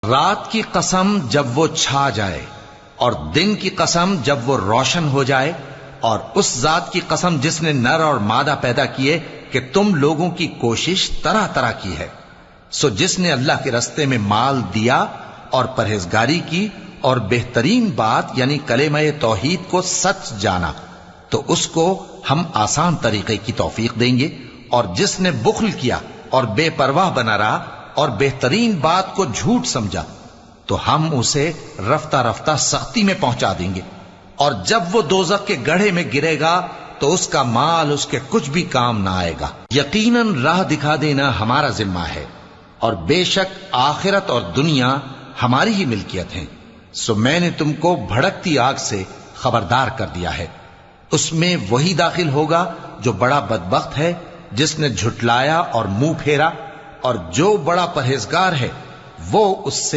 رات کی قسم جب وہ چھا جائے اور دن کی قسم جب وہ روشن ہو جائے، اور اس ذات کی قسم جس نے نر اور مادہ پیدا کیے کہ تم لوگوں کی کوشش طرح طرح کی ہے۔ سو جس نے اللہ کے رستے میں مال دیا اور پرہیزگاری کی اور بہترین بات یعنی کلمہ توحید کو سچ جانا، تو اس کو ہم آسان طریقے کی توفیق دیں گے، اور جس نے بخل کیا اور بے پرواہ بنا رہا اور بہترین بات کو جھوٹ سمجھا، تو ہم اسے رفتہ رفتہ سختی میں پہنچا دیں گے، اور جب وہ دوزخ کے گڑھے میں گرے گا تو اس کا مال اس کے کچھ بھی کام نہ آئے گا۔ یقیناً راہ دکھا دینا ہمارا ذمہ ہے، اور بے شک آخرت اور دنیا ہماری ہی ملکیت ہیں۔ سو میں نے تم کو بھڑکتی آگ سے خبردار کر دیا ہے، اس میں وہی داخل ہوگا جو بڑا بدبخت ہے، جس نے جھٹلایا اور منہ پھیرا، اور جو بڑا پرہیزگار ہے وہ اس سے